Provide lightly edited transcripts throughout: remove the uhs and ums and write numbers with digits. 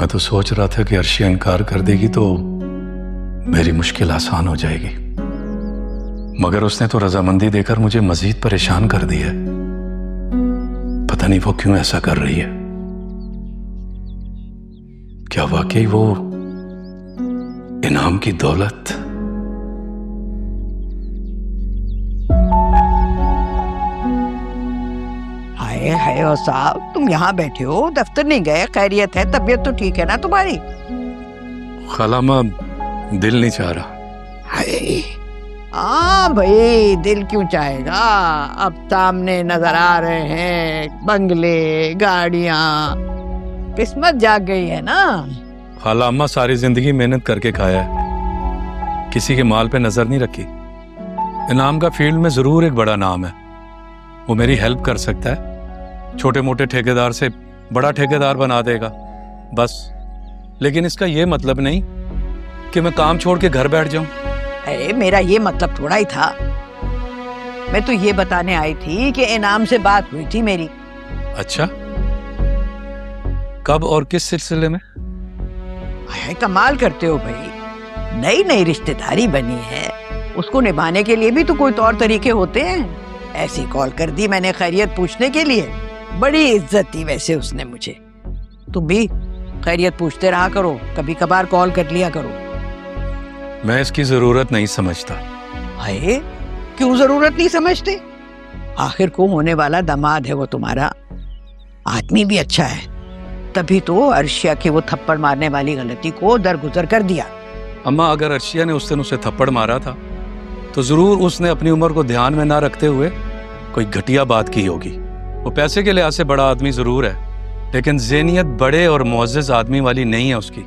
मैं तो सोच रहा था कि अर्शिया इनकार कर देगी तो मेरी मुश्किल आसान हो जाएगी, मगर उसने तो रजामंदी देकर मुझे मजीद परेशान कर दिया। पता नहीं वो क्यों ऐसा कर रही है। क्या वाकई वो इनाम की दौलत? हाय हाय और साहब, तुम यहाँ बैठे हो, दफ्तर नहीं गए? खैरियत है? तबीयत तो ठीक है ना तुम्हारी? खालामा दिल नहीं चाह रहा। हाय, हाँ भाई, दिल क्यों चाहेगा? अब सामने नजर आ रहे हैं बंगले, गाड़ियाँ, किस्मत जाग गई है ना। खाला अम्मा सारी जिंदगी मेहनत करके खाया है, किसी के माल पे नजर नहीं रखी। इनाम का फील्ड में जरूर एक बड़ा नाम है, वो मेरी हेल्प कर सकता है, छोटे मोटे ठेकेदार से बड़ा ठेकेदार बना देगा बस। लेकिन इसका ये मतलब नहीं कि मैं काम छोड़ के घर बैठ जाऊं। अरे मेरा ये मतलब थोड़ा ही था। मैं तो ये बताने आई थी कि इनाम से बात हुई थी मेरी। अच्छा, कब और किस सिलसिले में? हाय, कमाल करते हो भाई, नई नई रिश्तेदारी बनी है, उसको निभाने के लिए भी तो कोई तौर तरीके होते हैं। ऐसी कॉल कर दी मैंने खैरियत पूछने के लिए, बड़ी इज्जत दी वैसे उसने मुझे। तुम भी खैरियत पूछते रहा करो, कभी कभार कॉल कर लिया करो। मैं इसकी जरूरत नहीं समझता। हाय, क्यों जरूरत नहीं समझते? आखिर को होने वाला दामाद है वो तुम्हारा, आदमी भी अच्छा है, तभी तो अर्शिया के वो थप्पड़ मारने वाली गलती को दरगुजर कर दिया। अम्मा, अगर अर्शिया ने उस दिन उसे थप्पड़ मारा था तो जरूर उसने अपनी उम्र को ध्यान में ना रखते हुए कोई घटिया बात की होगी। वो पैसे के लिहाज से बड़ा आदमी जरूर है, लेकिन ज़हनियत बड़े और मुअज़्ज़ज़ आदमी वाली नहीं है उसकी।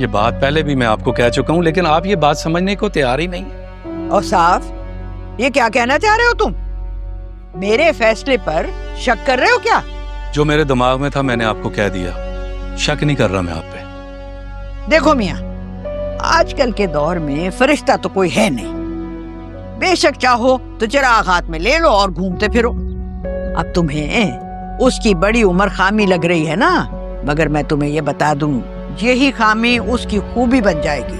ये बात पहले भी मैं आपको कह चुका हूं, लेकिन आप ये बात समझने को तैयार ही नहीं। और साफ, ये क्या कहना चाह रहे हो तुम? मेरे फैसले पर शक कर रहे हो क्या? जो मेरे दिमाग में था मैंने आपको कह दिया, शक नहीं कर रहा मैं आप पे। देखो मियाँ, आजकल के दौर में फरिश्ता तो कोई है नहीं। बेशक चाहो तो चिराग हाथ में ले लो और घूमते फिरो। अब तुम्हें उसकी बड़ी उम्र खामी लग रही है ना, मगर मैं तुम्हें ये बता दूं, यही खामी उसकी खूबी बन जाएगी।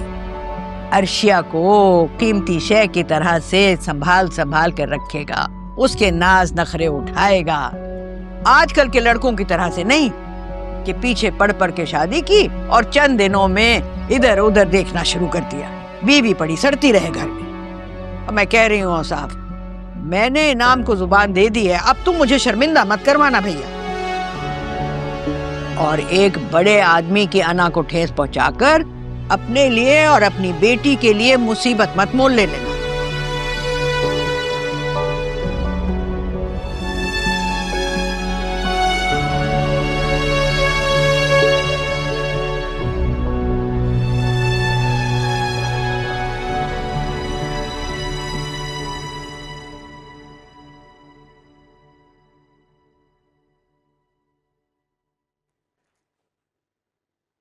अर्शिया को कीमती शय की तरह से संभाल संभाल कर रखेगा, उसके नाज नखरे उठाएगा। आजकल के लड़कों की तरह से नहीं कि पीछे पड़ पड़ के शादी की और चंद दिनों में इधर उधर देखना शुरू कर दिया, बीवी पड़ी सड़ती रहे घर में। अब मैं कह रही हूँ साहब, मैंने इनाम को जुबान दे दी है, अब तुम मुझे शर्मिंदा मत करवाना भैया। और एक बड़े आदमी की अना को ठेस पहुंचाकर अपने लिए और अपनी बेटी के लिए मुसीबत मत मोल ले लेना।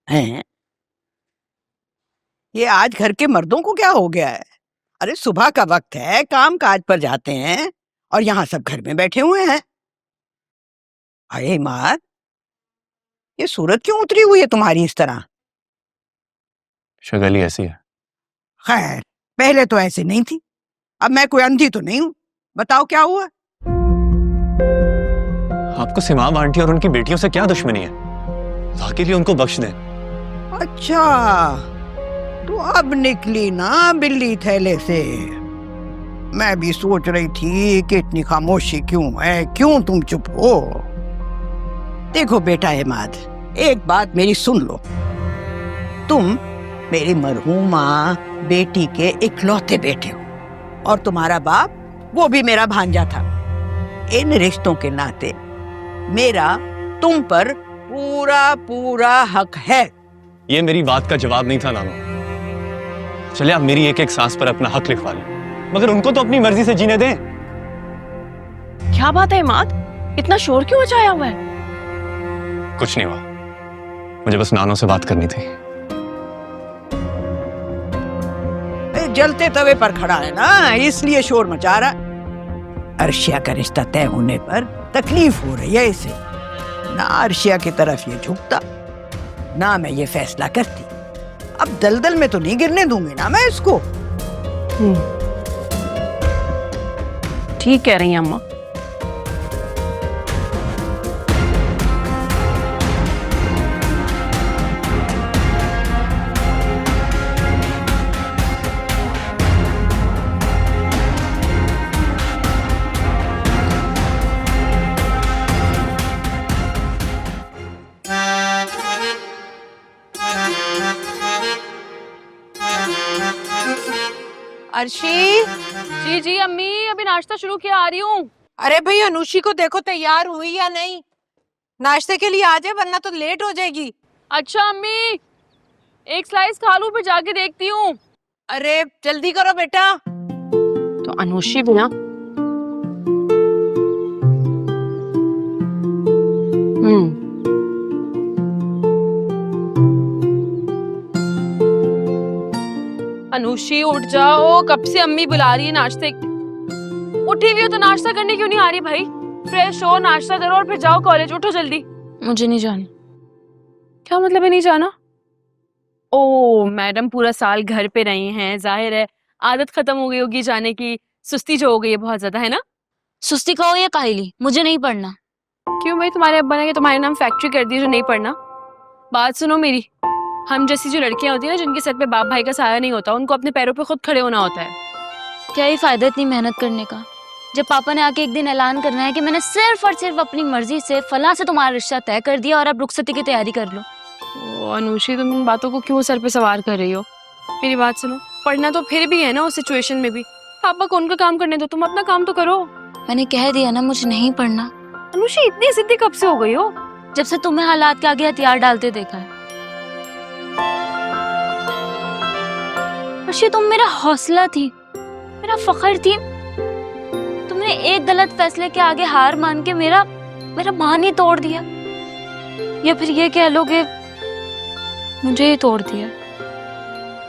हैं? ये आज घर के मर्दों को क्या हो गया है? अरे सुबह का वक्त है, काम काज पर जाते हैं और यहाँ सब घर में बैठे हुए हैं। अरे इमाद, ये सूरत क्यों उतरी हुई है तुम्हारी इस तरह? शगल ही ऐसी है। खैर, पहले तो ऐसे नहीं थी, अब मैं कोई अंधी तो नहीं हूँ। बताओ क्या हुआ? आपको सिमाम आंटी और उनकी बेटियों से क्या दुश्मनी है? अल्लाह के लिए उनको बख्श दें। अच्छा, तो अब निकली ना बिल्ली थैले से। मैं भी सोच रही थी कि इतनी खामोशी क्यों है, क्यों तुम चुप हो? देखो बेटा इमाद, एक बात मेरी सुन लो। तुम मेरी मरहूमा बेटी के इकलौते बेटे हो और तुम्हारा बाप वो भी मेरा भांजा था। इन रिश्तों के नाते मेरा तुम पर पूरा पूरा हक है। ये मेरी बात का जवाब नहीं था नानो। चले आप मेरी एक एक सांस पर अपना हक लिखवा लें, मगर उनको तो अपनी मर्जी से जीने दें। क्या बात है इमाद, इतना शोर क्यों मचाया हुआ है? कुछ नहीं हुआ, मुझे बस नानो से बात करनी थी। जलते तवे पर खड़ा है ना, इसलिए शोर मचा रहा। अर्शिया का रिश्ता तय होने पर तकलीफ हो रही है इसे, ना अर्शिया की तरफ ये झुकता ना मैं ये फैसला करती। अब दलदल में तो नहीं गिरने दूंगी ना मैं इसको। ठीक कह रही हैं अम्मा। अर्शी, जी जी अम्मी, अभी नाश्ता शुरू किया, आ रही हूँ। अरे भाई अनुशी को देखो तैयार हुई या नहीं। नाश्ते के लिए आ जाए वरना तो लेट हो जाएगी। अच्छा अम्मी, एक स्लाइस खा लूं फिर जाके देखती हूँ। अरे जल्दी करो बेटा। तो अनुषी भी ना। अनुषी उठ जाओ, कब से अम्मी बुला रही है नाश्ते। उठी हुई हो तो नाश्ता करने क्यों नहीं आ रही भाई? फ्रेश हो, नाश्ता करो और फिर जाओ कॉलेज। उठो जल्दी। मुझे नहीं जाना। क्या मतलब है नहीं जाना? ओ मैडम, पूरा साल घर पे रही हैं, जाहिर है आदत खत्म हो गई होगी जाने की। सुस्ती जो हो गई है बहुत ज्यादा, है ना? सुस्ती कहो या काहली, मुझे नहीं पढ़ना। क्यों भाई, तुम्हारे अब्बा ने तुम्हारे नाम फैक्ट्री कर दी जो नहीं पढ़ना? बात सुनो मेरी, हम जैसी जो लड़कियां होती है ना, जिनके सर पे बाप भाई का साया नहीं होता, उनको अपने पैरों पे खुद खड़े होना होता है। क्या ही फायदा इतनी मेहनत करने का, जब पापा ने आके एक दिन ऐलान करना है कि मैंने सिर्फ और सिर्फ अपनी मर्जी से फलां से तुम्हारा रिश्ता तय कर दिया और अब रुखसती की तैयारी कर लो। ओ अनुषी, तुम इन बातों को क्यों सर पे सवार कर रही हो? मेरी बात सुनो, पढ़ना तो फिर भी है ना उस सिचुएशन में भी। पापा को उनका काम करने दो, तुम अपना काम तो करो। मैंने कह दिया ना मुझे नहीं पढ़ना। अनुषी इतनी जिद्दी कब से हो गई हो? जब से तुम्हें हालात के आगे हथियार डालते देखा है। अर्शी, तुम मेरा हौसला थी, मेरा फख्र थी। तुमने एक गलत फैसले के आगे हार मान के मेरा मान ही तोड़ दिया, या फिर ये कह लो कि मुझे ही तोड़ दिया।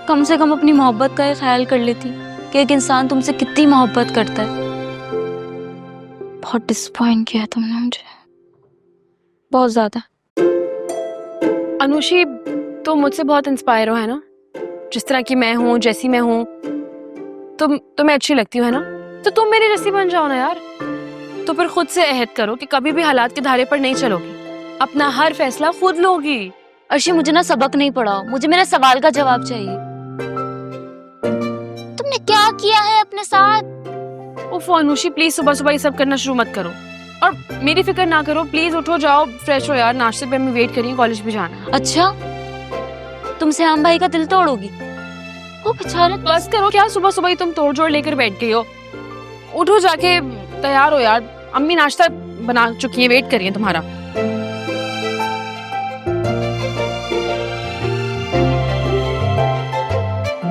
कम से कम अपनी मोहब्बत का ये ख्याल कर लेती कि एक इंसान तुमसे कितनी मोहब्बत करता है। बहुत डिसअपॉइंट किया तुमने मुझे, बहुत ज्यादा। अनुषी, तुम मुझसे बहुत इंस्पायर हो, है ना? जिस तरह की मैं हूँ, जैसी मैं हूँ, तुम्हें अच्छी लगती हो, है ना? तो तुम मेरी जैसी बन जाओ ना यार। तो फिर खुद से अहद करो कि कभी भी हालात के धारे पर नहीं चलोगी, अपना हर फैसला खुद लोगी। अर्शी, मुझे ना सबक नहीं पढ़ाओ, मुझे मेरे सवाल का जवाब चाहिए। तुमने क्या किया है अपने साथ? उफ अनुषी, प्लीज सुबह सुबह ये सब करना शुरू मत करो और मेरी फिक्र ना करो। प्लीज उठो, जाओ फ्रेश हो यार, नाश्ते पे हमें वेट करिए, कॉलेज भी जाना है। अच्छा, तुम श्याम भाई का दिल तोड़ोगी? वो बेचारा। बस करो, क्या सुबह सुबह ही तुम तोड़ जोड़ लेकर बैठ गई हो? उठो, जाके तैयार हो यार, अम्मी नाश्ता बना चुकी है, वेट करिए तुम्हारा।